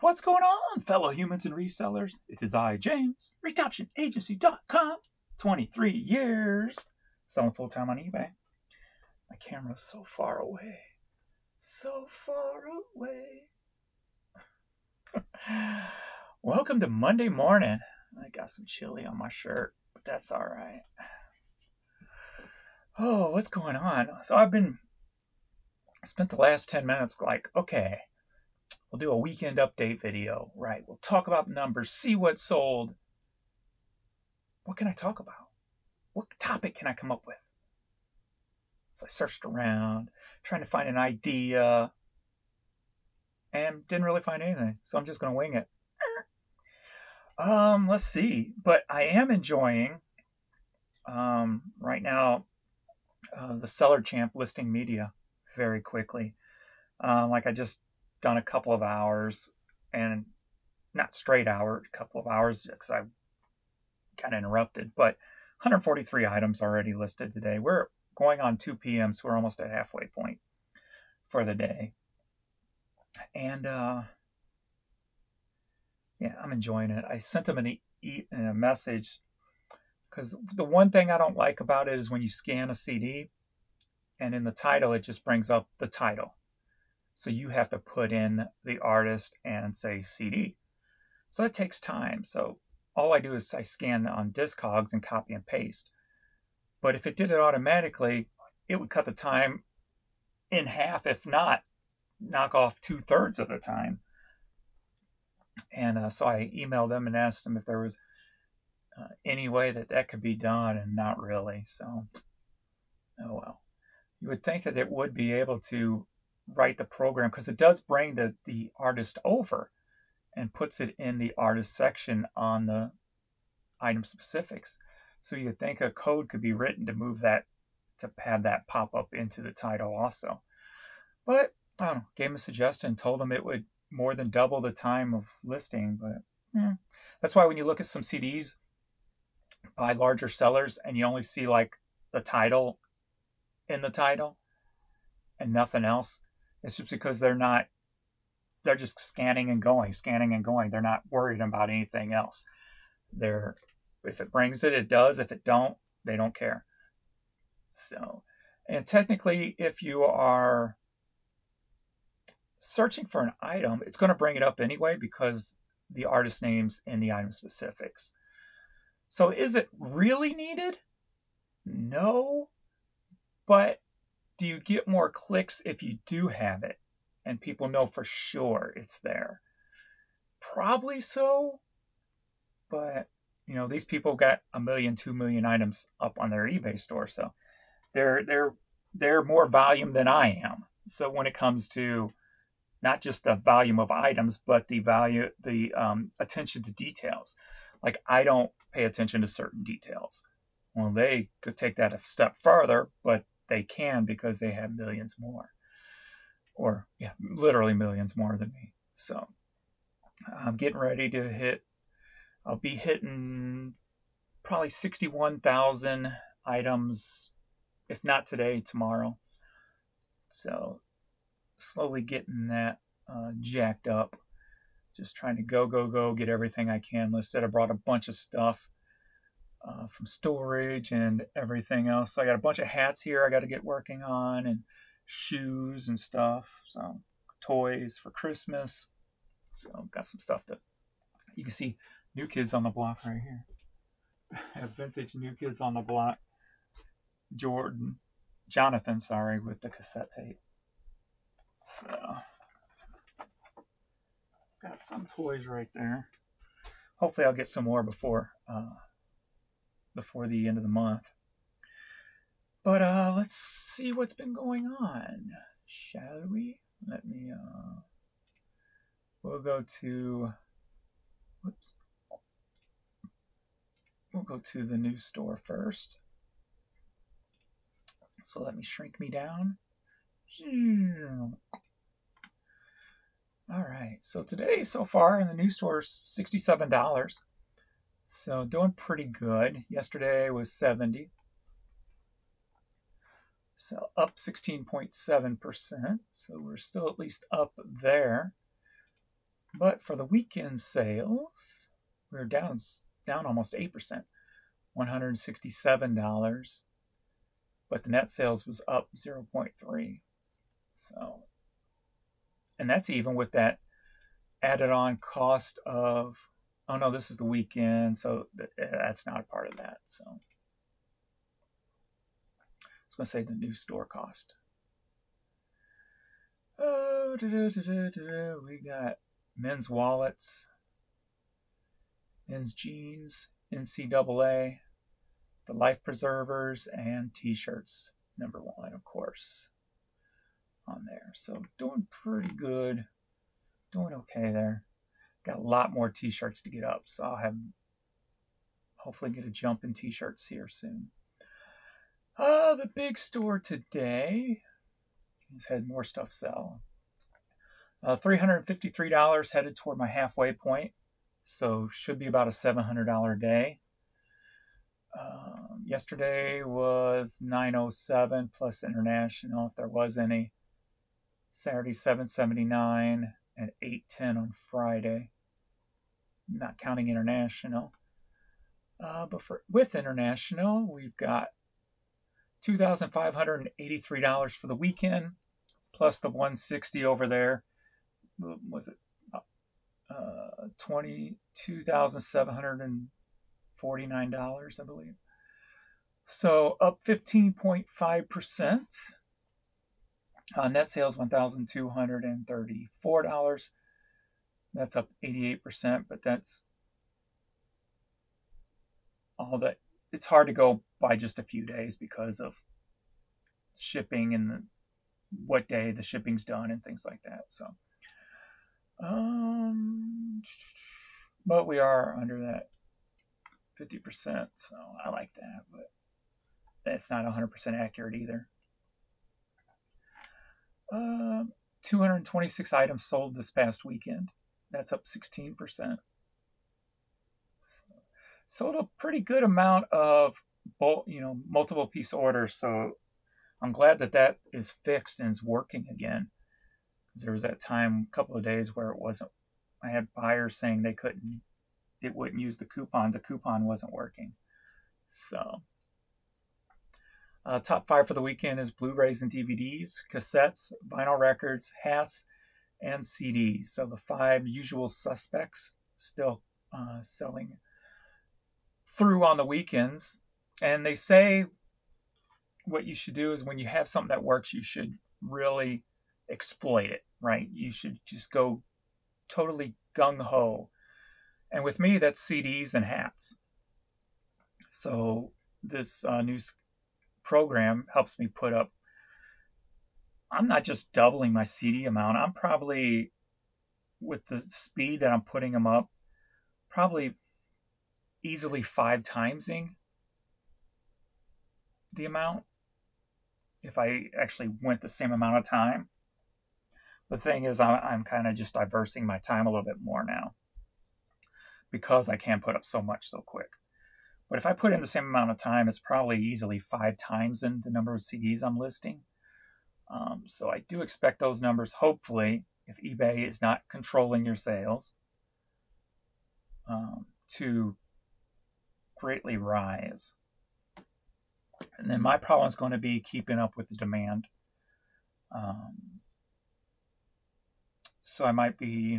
What's going on, fellow humans and resellers? It is I, James, ReachOptionAgency.com. 23 years selling full-time on eBay. My camera's so far away. So far away. Welcome to Monday morning. I got some chili on my shirt, but that's all right. Oh, what's going on? So I spent the last 10 minutes like, okay, we'll do a weekend update video, right? We'll talk about the numbers, see what sold. What can I talk about? What topic can I come up with? So I searched around, trying to find an idea, and didn't really find anything. So I'm just going to wing it. Let's see. But I am enjoying, right now, the Seller Champ listing media very quickly. Like I just done a couple of hours, and not straight hour, a couple of hours because I got interrupted, but 143 items already listed today. We're going on 2 p.m., so we're almost at halfway point for the day. And yeah, I'm enjoying it. I sent them a message because the one thing I don't like about it is when you scan a CD and in the title, it just brings up the title. So you have to put in the artist and say CD. So it takes time. So all I do is I scan on Discogs and copy and paste. But if it did it automatically, it would cut the time in half, if not knock off 2/3 of the time. And so I emailed them and asked them if there was any way that could be done, and not really. So, oh well. You would think that it would be able to write the program, because it does bring the artist over and puts it in the artist section on the item specifics. So you'd think a code could be written to move that, to have that pop up into the title also. But I don't know, gave them a suggestion, told them it would more than double the time of listing. But that's why when you look at some CDs by larger sellers and you only see like the title in the title and nothing else, it's just because they're just scanning and going. They're not worried about anything else. If it brings it, it does. If it don't, they don't care. So, and technically, if you are searching for an item, it's going to bring it up anyway because the artist name's in the item specifics. So is it really needed? No. But do you get more clicks if you do have it and people know for sure it's there? Probably so. But you know, these people got 1 million, 2 million items up on their eBay store, so they're more volume than I am. So when it comes to not just the volume of items, but the attention to details, like I don't pay attention to certain details. Well, they could take that a step further, but they can because they have millions more, or yeah, literally millions more than me. So I'm getting ready to hit. I'll be hitting probably 61,000 items, if not today, tomorrow. So slowly getting that jacked up. Just trying to go, get everything I can listed. I brought a bunch of stuff from storage and everything else. So I got a bunch of hats here I got to get working on, and shoes and stuff. So toys for Christmas. So got some stuff you can see. New Kids on the Block right here. I have vintage New Kids on the Block. Jonathan, with the cassette tape. So, got some toys right there. Hopefully I'll get some more before the end of the month. But let's see what's been going on, shall we? We'll go to, We'll go to the new store first. So let me shrink me down. All right. So today, so far in the new store, $67. So doing pretty good. Yesterday was $70. So up 16.7%. So we're still at least up there. But for the weekend sales, we're down almost 8%, $167. But the net sales was up 0.3. So, and that's even with that added on cost of, oh no, this is the weekend, so that's not a part of that. So I was going to say the new store cost. Oh, we got men's wallets, men's jeans, NCAA, the life preservers, and t-shirts, #1, of course, on there. So doing pretty good, doing okay there. Got a lot more t-shirts to get up, so I'll have hopefully get a jump in t-shirts here soon. The big store today has had more stuff sell. $353 headed toward my halfway point, so should be about a $700 day. Yesterday was $907 plus international, if there was any. Saturday $779 and $810 on Friday, not counting international. But with international, we've got $2,583 for the weekend, plus the $160 over there. Was it $22,749, I believe. So up 15.5%. Net sales $1,234. That's up 88%, but that's all that. It's hard to go by just a few days because of shipping and what day the shipping's done and things like that. So, but we are under that 50%, so I like that, but that's not 100% accurate either. 226 items sold this past weekend. That's up 16%. Sold a pretty good amount of multiple piece orders, so I'm glad that is fixed and is working again. There was that time, a couple of days, where it wasn't. I had buyers saying it wouldn't use the coupon. The coupon wasn't working. So, top 5 for the weekend is Blu-rays and DVDs, cassettes, vinyl records, hats, and CDs. So the 5 usual suspects still selling through on the weekends. And they say what you should do is when you have something that works, you should really exploit it, right? You should just go totally gung-ho. And with me, that's CDs and hats. So this new program helps me put up, I'm not just doubling my CD amount. I'm probably, with the speed that I'm putting them up, probably easily 5 timesing the amount if I actually went the same amount of time. The thing is, I'm kind of just diversing my time a little bit more now because I can put up so much so quick. But if I put in the same amount of time, it's probably easily 5 times in the number of CDs I'm listing. So I do expect those numbers, hopefully, if eBay is not controlling your sales, to greatly rise. And then my problem is going to be keeping up with the demand. So I might be,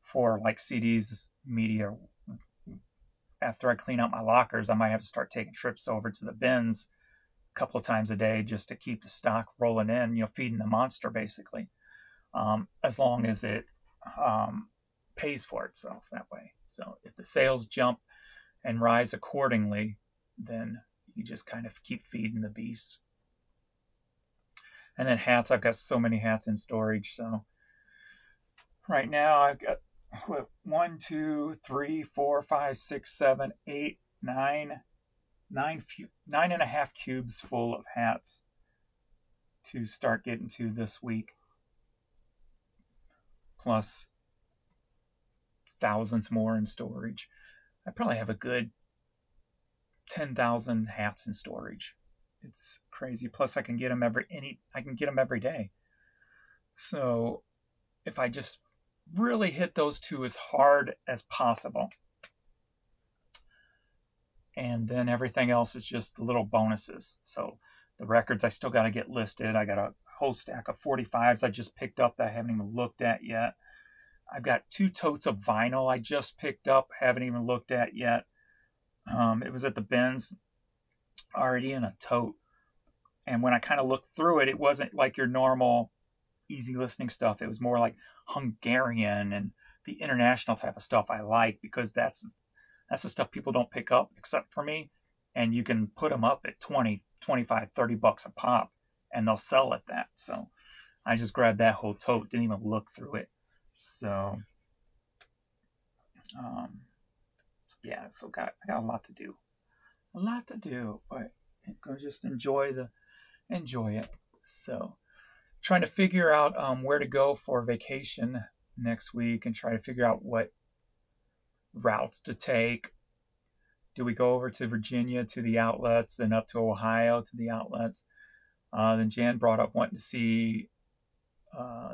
for like CDs, media, after I clean out my lockers, I might have to start taking trips over to the bins a couple of times a day just to keep the stock rolling in, feeding the monster basically, as long as it pays for itself that way. So if the sales jump and rise accordingly, then you just kind of keep feeding the beast. And then hats, I've got so many hats in storage. So right now I've got 1, 2, 3, 4, 5, 6, 7, 8, 9 and a half cubes full of hats to start getting to this week, plus thousands more in storage. I probably have a good 10,000 hats in storage. It's crazy. Plus I can get them every day. So if I just really hit those two as hard as possible. And then everything else is just the little bonuses. So the records I still got to get listed. I got a whole stack of 45s I just picked up that I haven't even looked at yet. I've got 2 totes of vinyl I just picked up, haven't even looked at yet. It was at the bins, already in a tote. And when I kind of looked through it, it wasn't like your normal easy listening stuff. It was more like Hungarian and the international type of stuff I like, because that's the stuff people don't pick up except for me. And you can put them up at 20, 25, 30 bucks a pop, and they'll sell at that. So I just grabbed that whole tote, didn't even look through it. So, yeah, so I got a lot to do. But I'm going to just enjoy it. So trying to figure out where to go for vacation next week, and try to figure out what routes to take. Do we go over to Virginia to the outlets, then up to Ohio to the outlets? Then Jan brought up wanting to see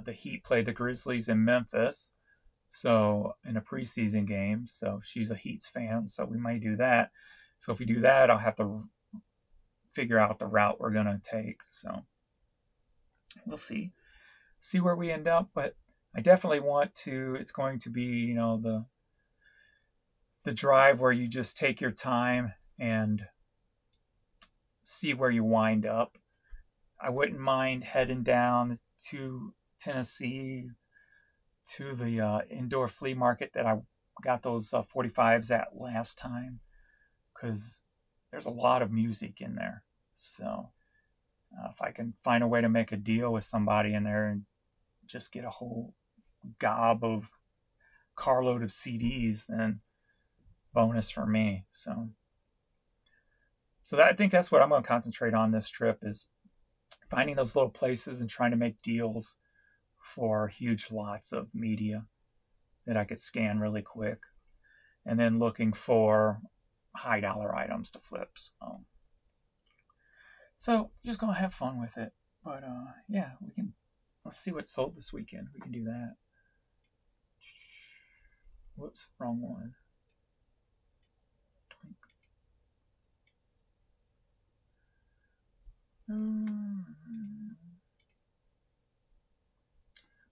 the Heat play the Grizzlies in Memphis, so in a preseason game. So she's a Heat's fan, so we might do that. So if we do that, I'll have to figure out the route we're going to take. So we'll see where we end up. But I definitely want to. It's going to be, the drive where you just take your time and see where you wind up. I wouldn't mind heading down to Tennessee to the indoor flea market that I got those 45s at last time, because there's a lot of music in there. So if I can find a way to make a deal with somebody in there and just get a whole gob of carload of CDs, then bonus for me. So I think that's what I'm going to concentrate on this trip, is finding those little places and trying to make deals for huge lots of media that I could scan really quick, and then looking for high dollar items to flip. So just gonna have fun with it. But yeah, let's see what's sold this weekend. We can do that. Whoops, wrong one.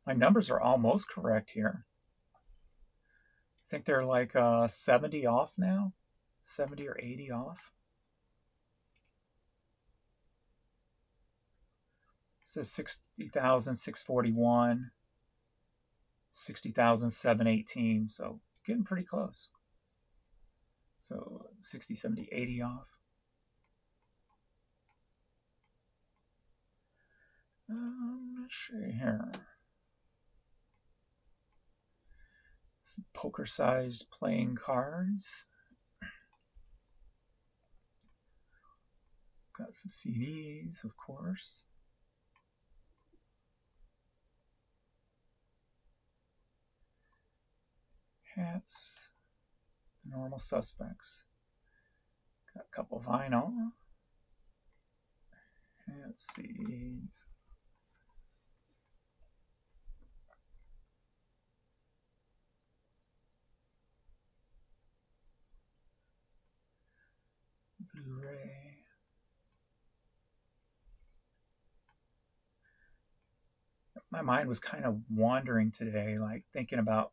My numbers are almost correct here. I think they're like 70 off now, 70 or 80 off. It says 60,641, 60,718. So getting pretty close. So 60, 70, 80 off. Let's see here. Some poker-sized playing cards. Got some CDs, of course. Hats. The normal suspects. Got a couple vinyl. Hats, CDs. Blu-ray. My mind was kind of wandering today, like thinking about,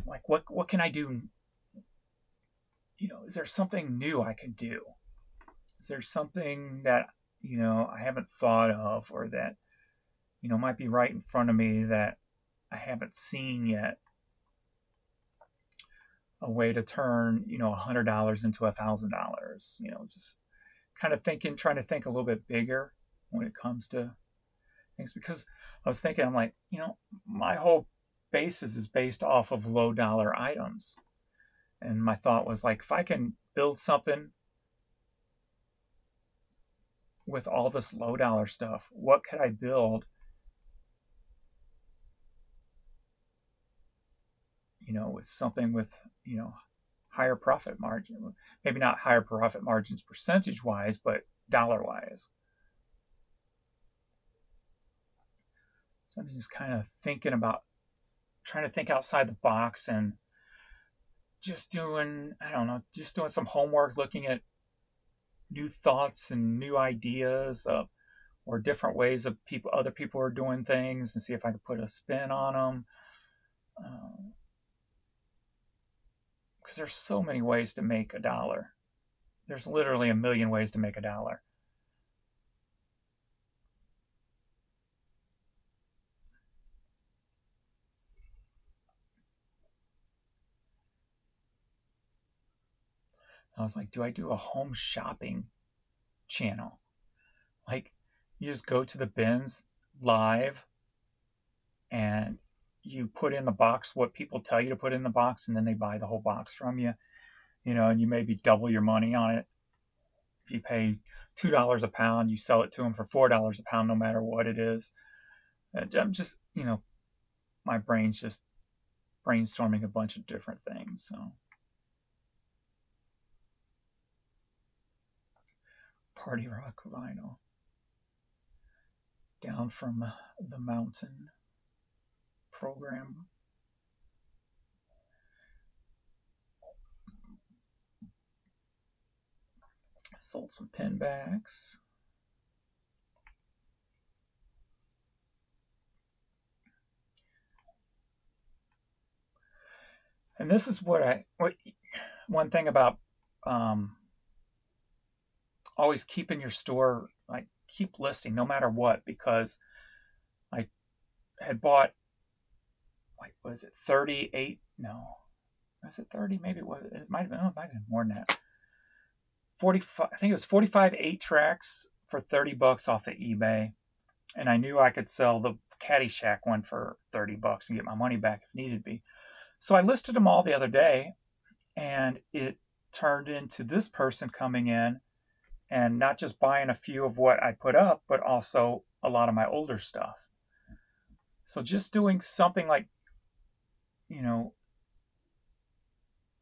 like, what can I do? Is there something new I can do? Is there something that, I haven't thought of, or that, might be right in front of me that I haven't seen yet? A way to turn, $100 into $1,000, just kind of trying to think a little bit bigger when it comes to things. Because I was thinking, I'm like, my whole basis is based off of low dollar items. And my thought was, like, if I can build something with all this low dollar stuff, what could I build, with something with, higher profit margin? Maybe not higher profit margins percentage wise, but dollar wise. So I'm just kind of trying to think outside the box and just doing, I don't know, just doing some homework, looking at new thoughts and new ideas or different ways of other people are doing things, and see if I could put a spin on them. Because there's so many ways to make a dollar. There's literally a million ways to make a dollar. I was like, do I do a home shopping channel? Like, you just go to the bins live and you put in the box what people tell you to put in the box, and then they buy the whole box from you, and you maybe double your money on it. If you pay $2 a pound, you sell it to them for $4 a pound, no matter what it is. I'm just, my brain's just brainstorming a bunch of different things. So, party rock vinyl, down from the mountain program. Sold some pin backs. And this is what one thing about always keeping your store, like, keep listing no matter what, because I had bought, like, was it 38? No. Was it 30? Maybe it was. It might have been more than that. 45, I think it was 45 8-tracks for $30 off of eBay. And I knew I could sell the Caddyshack one for $30 and get my money back if needed be. So I listed them all the other day, and it turned into this person coming in and not just buying a few of what I put up, but also a lot of my older stuff. So just doing something like,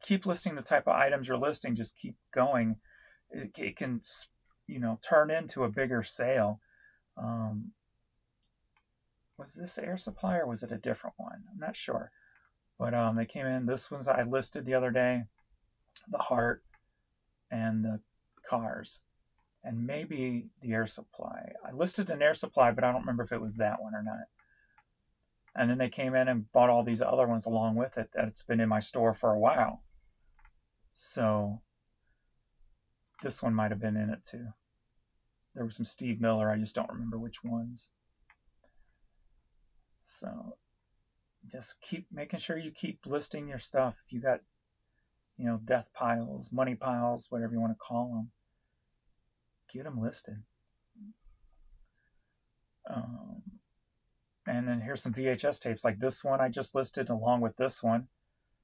keep listing the type of items you're listing, just keep going. It can, turn into a bigger sale. Was this Air Supply or was it a different one? I'm not sure. But they came in. This one's I listed the other day, the heart and the cars, and maybe the Air Supply. I listed an Air Supply, but I don't remember if it was that one or not. And then they came in and bought all these other ones along with it that's been in my store for a while. So this one might have been in it too. There was some Steve Miller. I just don't remember which ones. So just keep making sure you keep listing your stuff. You got, death piles, money piles, whatever you want to call them. Get them listed. And then here's some VHS tapes. Like this one I just listed along with this one.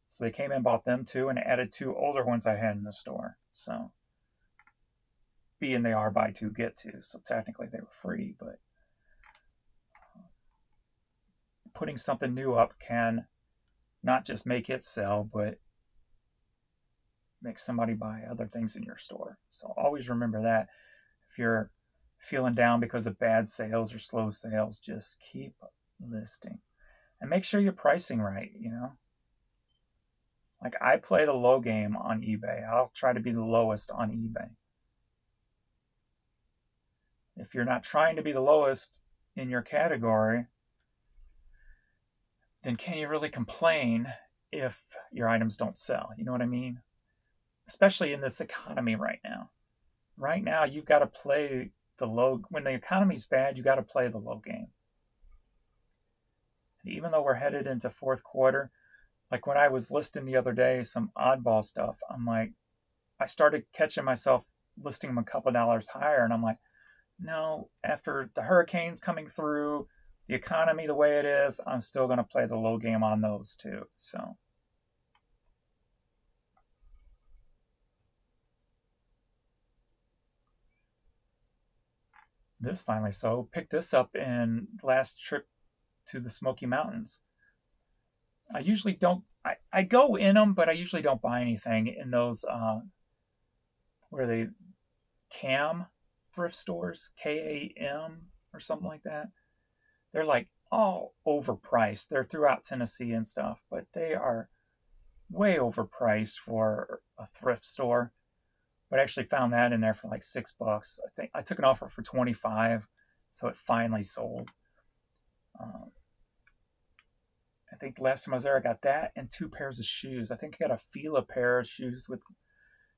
So they came in, bought them too, and added 2 older ones I had in the store. So, being they are buy 2, get 2. So technically they were free, but putting something new up can not just make it sell, but make somebody buy other things in your store. So always remember that. If you're feeling down because of bad sales or slow sales, just keep listing. And make sure you're pricing right, Like, I play the low game on eBay. I'll try to be the lowest on eBay. If you're not trying to be the lowest in your category, then can you really complain if your items don't sell? You know what I mean? Especially in this economy right now. Right now, you've got to play the low. When the economy's bad, you got to play the low game. And even though we're headed into fourth quarter, like when I was listing the other day some oddball stuff, I'm like, I started catching myself listing them a couple of dollars higher, and I'm like, no, after the hurricanes coming through, the economy the way it is, I'm still going to play the low game on those too. So this finally picked this up in the last trip to the Smoky Mountains. I usually don't, I go in them, but I usually don't buy anything in those, where they CAM thrift stores, KAM or something like that. They're like all overpriced. They're throughout Tennessee and stuff, but they are way overpriced for a thrift store. But I actually found that in there for like $6. I think I took an offer for 25, so it finally sold. Um, I think the last time I was there, I got that and 2 pairs of shoes. I think I got a Fila pair of shoes with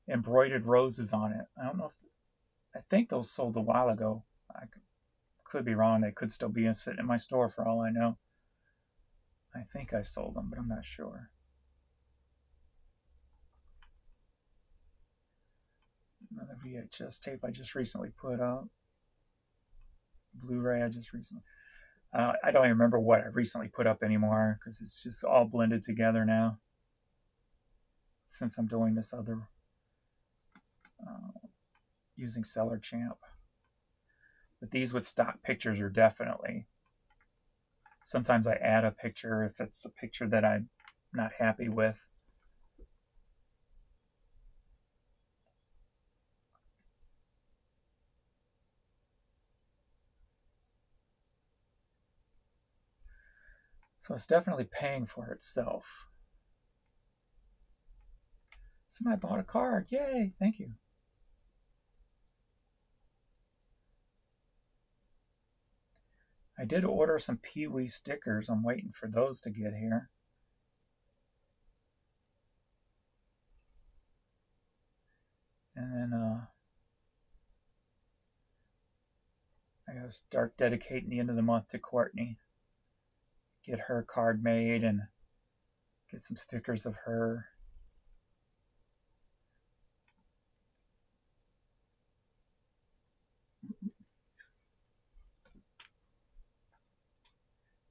embroidered roses on it. I don't know if I think those sold a while ago. I could be wrong. They could still be sitting in my store for all I know. I think I sold them, but I'm not sure. Another VHS tape I just recently put up. Blu-ray I just recently. I don't even remember what I recently put up anymore because it's just all blended together now. Since I'm doing this other using Seller Champ. But these with stock pictures are definitely. Sometimes I add a picture if it's a picture that I'm not happy with. So it's definitely paying for itself. Somebody bought a card. Yay, thank you. I did order some Pee-wee stickers. I'm waiting for those to get here. And then I gotta start dedicating the end of the month to Courtney. Get her card made and get some stickers of her.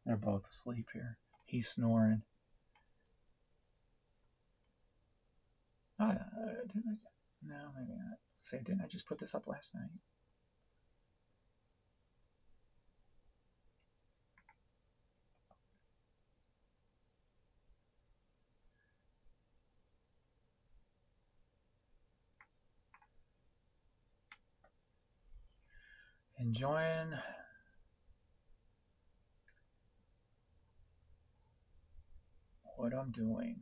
They're both asleep here. He's snoring. Didn't I? No, maybe not. Say, didn't I just put this up last night? Enjoying what I'm doing.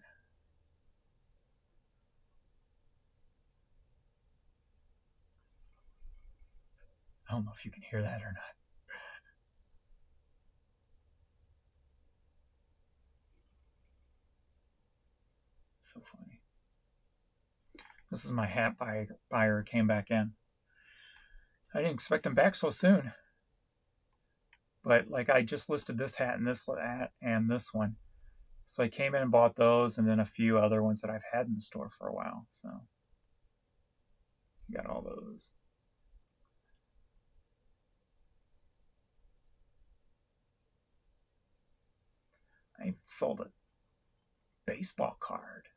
I don't know if you can hear that or not. So funny. This is my hat buyer came back in. I didn't expect him back so soon. But like I just listed this hat and this hat and this one. So I came in and bought those and then a few other ones that I've had in the store for a while. So got all those. I even sold a baseball card.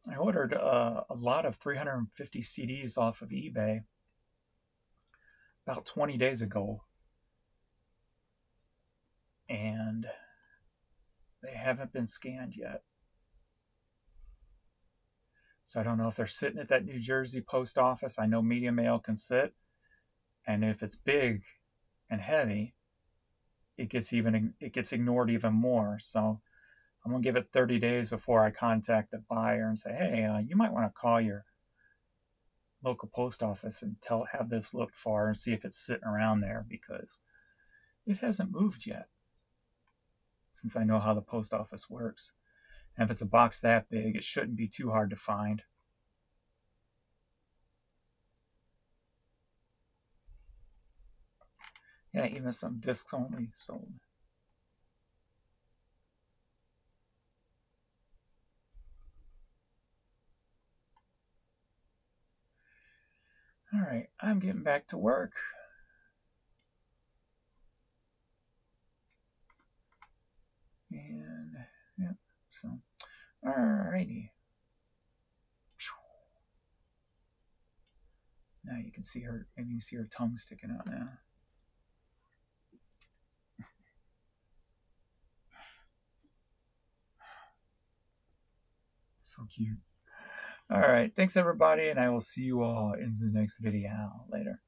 I ordered a lot of 350 CDs off of eBay about 20 days ago. And they haven't been scanned yet. So I don't know if they're sitting at that New Jersey post office. I know medium mail can sit. And if it's big and heavy, it gets ignored even more. So I'm gonna give it 30 days before I contact the buyer and say, hey, you might want to call your local post office and have this looked for and see if it's sitting around there because it hasn't moved yet. Since I know how the post office works. And if it's a box that big, it shouldn't be too hard to find. Yeah, even some discs only sold. All right, I'm getting back to work. And, yeah, so, all righty. Now you can see her, maybe you can see her tongue sticking out now. So cute. All right. Thanks, everybody, and I will see you all in the next video. Later.